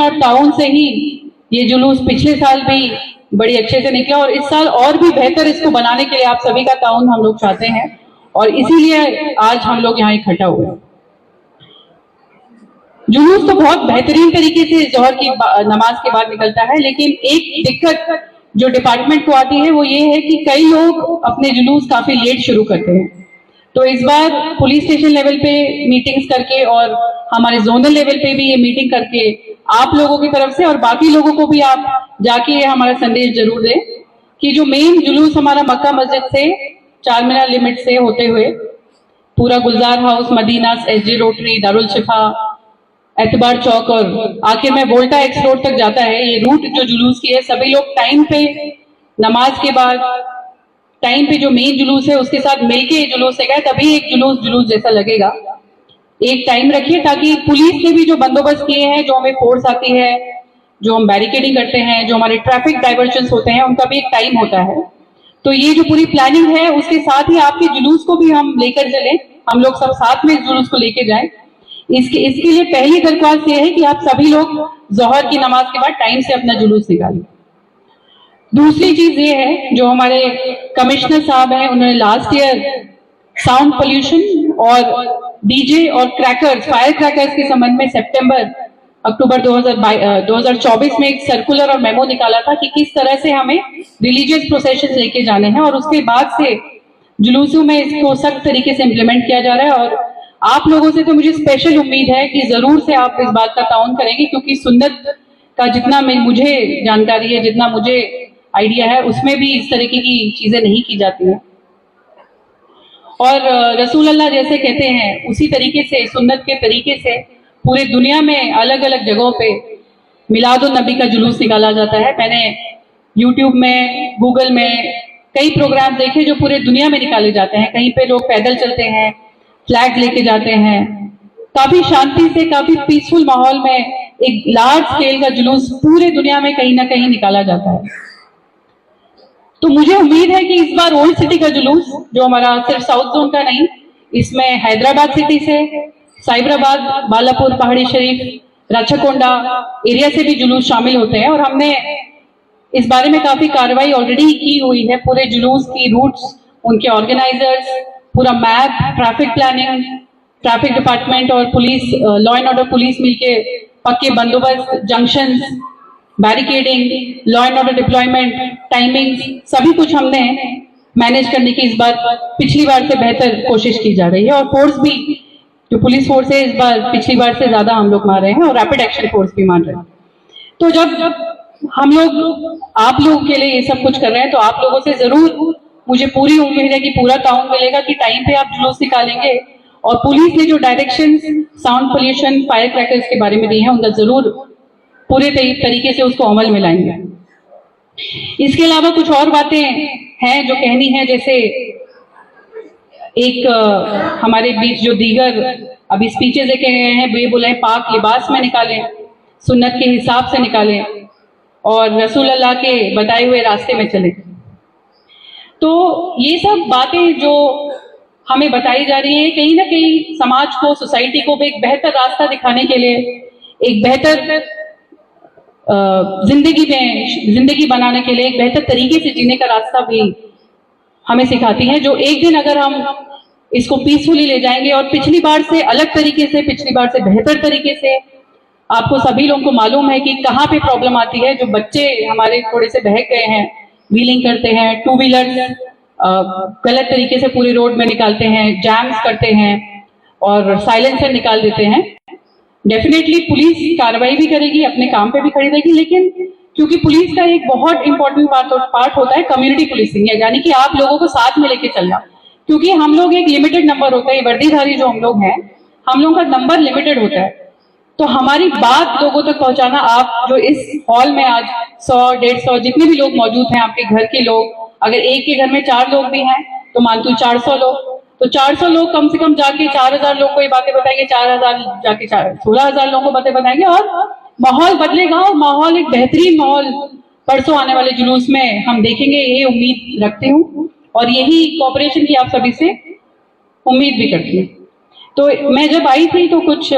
और ताउन से ही ये जुलूस पिछले साल भी बड़ी अच्छे से निकला और इस साल और भी बेहतर इसको बनाने के लिए आप सभी का ताउन हम लोग चाहते हैं और इसीलिए आज हम लोग यहाँ इकट्ठा हुए। जुलूस तो बहुत बेहतरीन तरीके से जोहर की नमाज के बाद निकलता है, लेकिन एक दिक्कत जो डिपार्टमेंट को आती है वो ये है कि कई लोग अपने जुलूस काफी लेट शुरू करते हैं। तो इस बार पुलिस स्टेशन लेवल पे मीटिंग्स करके और हमारे जोनल लेवल पे भी ये मीटिंग करके आप लोगों की तरफ से और बाकी लोगों को भी आप जाके ये हमारा संदेश जरूर दें कि जो मेन जुलूस हमारा मक्का मस्जिद से चार मीनार लिमिट से होते हुए पूरा गुलजार हाउस, मदीना, एसजी रोटरी, दारुल शिफा, एतबार चौक और आखिर में वोल्टा एक्स रोड तक जाता है। ये रूट जो जुलूस की है सभी लोग टाइम पे नमाज के बाद टाइम पे जो मेन जुलूस है उसके साथ मिलके जुलूस से गए तभी एक जुलूस जैसा लगेगा। एक टाइम रखिए ताकि पुलिस ने भी जो बंदोबस्त किए हैं, जो हमें फोर्स आती है, जो हम बैरिकेडिंग करते हैं, जो हमारे ट्रैफिक डाइवर्जन होते हैं, उनका भी एक टाइम होता है। तो ये जो पूरी प्लानिंग है उसके साथ ही आपके जुलूस को भी हम लेकर चले, हम लोग सब साथ में इस जुलूस को लेकर जाएं। इसके लिए पहली दरख्वास्त ये है कि आप सभी लोग जोहर की नमाज के बाद टाइम से अपना जुलूस निकालें। दूसरी चीज ये है, जो हमारे कमिश्नर साहब हैं उन्होंने लास्ट ईयर साउंड पोल्यूशन और डीजे और क्रैकर्स, फायर क्रैकर्स के संबंध में अक्टूबर 2024 में एक सर्कुलर और मेमो निकाला था कि किस तरह से हमें रिलीजियस प्रोसेशन लेके जाने हैं और उसके बाद से जुलूसों में इसको सख्त तरीके से इम्प्लीमेंट किया जा रहा है। और आप लोगों से तो मुझे स्पेशल उम्मीद है कि जरूर से आप इस बात का ताउन करेंगे, क्योंकि सुन्नत का जितना मुझे जानकारी है, जितना मुझे आइडिया है, उसमें भी इस तरीके की चीजें नहीं की जाती हैं। और रसूल अल्लाह जैसे कहते हैं उसी तरीके से सुन्नत के तरीके से पूरे दुनिया में अलग अलग जगहों पे मिलादुन नबी का जुलूस निकाला जाता है। मैंने यूट्यूब में, गूगल में कई प्रोग्राम देखे जो पूरे दुनिया में निकाले जाते हैं। कहीं पे लोग पैदल चलते हैं, फ्लैग लेके जाते हैं, काफी शांति से, काफी पीसफुल माहौल में एक लार्ज स्केल का जुलूस पूरे दुनिया में कहीं ना कहीं निकाला जाता है। तो मुझे उम्मीद है कि इस बार ओल्ड सिटी का जुलूस, जो हमारा सिर्फ साउथ जोन का नहीं, इसमें हैदराबाद सिटी से, साइबराबाद, बालापुर, पहाड़ी शरीफ, राचाकोंडा एरिया से भी जुलूस शामिल होते हैं और हमने इस बारे में काफी कार्रवाई ऑलरेडी की हुई है। पूरे जुलूस की रूट्स, उनके ऑर्गेनाइजर्स, पूरा map, traffic planning, traffic department और police, law and order police मिलके पक्के बंदोबस्त, junctions, barricading, law and order deployment, timing, सभी कुछ हमने मैनेज करने की इस बार पिछली बार से बेहतर कोशिश की जा रही है। और फोर्स भी, जो पुलिस फोर्स है, इस बार पिछली बार से ज्यादा हम लोग मार रहे हैं और रैपिड एक्शन फोर्स भी मार रहे हैं। तो जब हम लोग आप लोगों के लिए ये सब कुछ कर रहे हैं तो आप लोगों से जरूर मुझे पूरी उम्मीद है कि पूरा ताउन मिलेगा कि टाइम पे आप जुलूस निकालेंगे और पुलिस ने जो directions sound pollution, fire crackers के बारे में दी है उनका जरूर पूरे तरीके से उसको अमल में लाएंगे। इसके अलावा कुछ और बातें हैं जो कहनी है, जैसे एक हमारे बीच जो दीगर अभी स्पीचेस देखे गए हैं, वे बोले पाक लिबास में निकालें, सुन्नत के हिसाब से निकालें और रसूल अल्लाह के बताए हुए रास्ते में चलें। तो ये सब बातें जो हमें बताई जा रही है, कहीं ना कहीं समाज को, सोसाइटी को भी एक बेहतर रास्ता दिखाने के लिए, एक बेहतर जिंदगी बनाने के लिए, एक बेहतर तरीके से जीने का रास्ता भी हमें सिखाती है, जो एक दिन अगर हम इसको पीसफुली ले जाएंगे और पिछली बार से अलग तरीके से, पिछली बार से बेहतर तरीके से, आपको सभी लोगों को मालूम है कि कहाँ पे प्रॉब्लम आती है। जो बच्चे हमारे थोड़े से बहक गए हैं, व्हीलिंग करते हैं, टू व्हीलर गलत तरीके से पूरे रोड में निकालते हैं, जैम्स करते हैं और साइलेंसर निकाल देते हैं। डेफिनेटली पुलिस कार्रवाई भी करेगी, अपने काम पे भी खड़ी रहेगी, लेकिन क्योंकि पुलिस का एक बहुत इंपॉर्टेंट पार्ट होता है कम्युनिटी पुलिसिंग, यानी कि आप लोगों को साथ में लेके चलना। क्योंकि हम लोग एक लिमिटेड नंबर होता है, वर्दीधारी जो हम लोग हैं, हम लोगों का नंबर लिमिटेड होता है, तो हमारी बात लोगों तक पहुंचाना, आप जो इस हॉल में आज 100-150 जितने भी लोग मौजूद हैं, आपके घर के लोग, अगर एक के घर में 4 लोग भी हैं तो मानतू 400 लोग, तो 400 लोग कम से कम जाके 4000 लोग को ये बातें बताएंगे, 4000 जाके 16,000 लोगों को बातें बताएंगे और माहौल बदलेगा और माहौल एक बेहतरीन माहौल परसों आने वाले जुलूस में हम देखेंगे, ये उम्मीद रखती हूँ और यही कोऑपरेशन की आप सभी से उम्मीद भी करती हूँ। तो मैं जब आई थी तो कुछ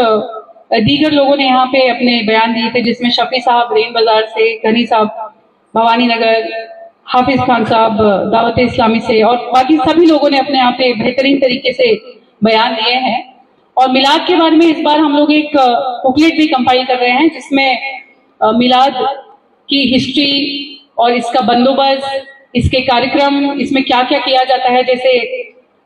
दीगर लोगों ने यहाँ पे अपने बयान दिए थे, जिसमें शफी साहब रेन बाजार से, गनी साहब भवानी नगर, हाफिज खान साहब दावत इस्लामी से, और बाकी सभी लोगों ने अपने यहाँ पे बेहतरीन तरीके से बयान दिए हैं। और मिलाद के बारे में इस बार हम लोग एक बुकलेट भी कंपाइल कर रहे हैं, जिसमें मिलाद की हिस्ट्री और इसका बंदोबस्त, इसके कार्यक्रम, इसमें क्या क्या किया जाता है, जैसे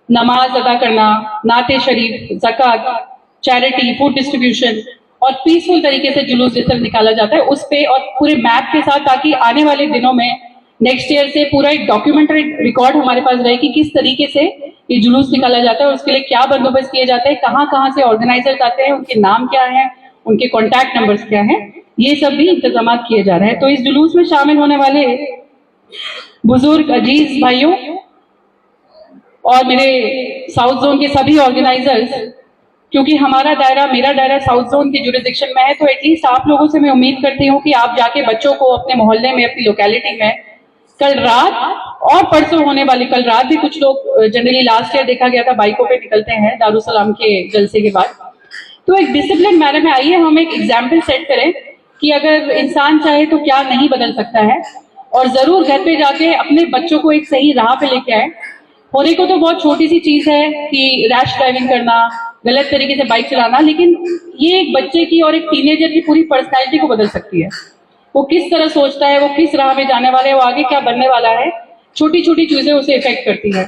नमाज अदा करना, नाते शरीफ, ज़कात, चैरिटी, फूड डिस्ट्रीब्यूशन, और पीसफुल तरीके से जुलूस जिस तरह निकाला जाता है उस पे, और पूरे मैप के साथ, ताकि आने वाले दिनों में नेक्स्ट ईयर से पूरा एक डॉक्यूमेंट्री रिकॉर्ड हमारे पास रहे कि किस तरीके से ये जुलूस निकाला जाता है और उसके लिए क्या बंदोबस्त किए जाते हैं, कहाँ कहाँ से ऑर्गेनाइजर्स आते हैं, उनके नाम क्या है, उनके कॉन्टैक्ट नंबर्स क्या है, ये सब भी इंतजाम किए जा रहे हैं। तो इस जुलूस में शामिल होने वाले बुजुर्ग अजीज भाइयों और मेरे साउथ जोन के सभी ऑर्गेनाइजर्स, क्योंकि हमारा दायरा, मेरा दायरा साउथ जोन के जुरिडिक्शन में है, तो एटलीस्ट आप लोगों से मैं उम्मीद करती हूँ कि आप जाके बच्चों को अपने मोहल्ले में, अपनी लोकेलिटी में, कल रात और परसों होने वाली, कल रात भी कुछ लोग, जनरली लास्ट ईयर देखा गया था बाइकों पे निकलते हैं दारुसलाम के जलसे के बाद, तो एक डिसिप्लिन मैनर में आइए हम एक एग्जाम्पल सेट करें कि अगर इंसान चाहे तो क्या नहीं बदल सकता है, और जरूर घर पे जाके अपने बच्चों को एक सही राह पे लेके आए। होने को तो बहुत छोटी सी चीज है कि रैश ड्राइविंग करना, गलत तरीके से बाइक चलाना, लेकिन ये एक बच्चे की और एक टीनेजर की पूरी पर्सनैलिटी को बदल सकती है। वो किस तरह सोचता है, वो किस राह में जाने वाला है, वो आगे क्या बनने वाला है, छोटी छोटी चीजें उसे इफेक्ट करती है।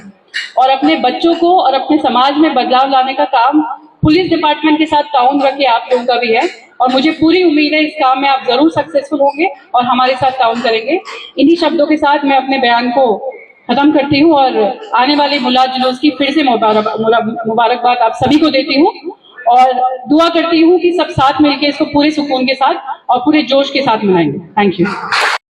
और अपने बच्चों को और अपने समाज में बदलाव लाने का काम पुलिस डिपार्टमेंट के साथ ताउन रखे आप लोगों का भी है, और मुझे पूरी उम्मीद है इस काम में आप जरूर सक्सेसफुल होंगे और हमारे साथ ताउन करेंगे। इन्हीं शब्दों के साथ मैं अपने बयान को खत्म करती हूँ और आने वाले मिलाद जुलूस की फिर से मुबारकबाद आप सभी को देती हूँ, और दुआ करती हूँ कि सब साथ मिलकर इसको पूरे सुकून के साथ और पूरे जोश के साथ मनाएंगे। Thank you.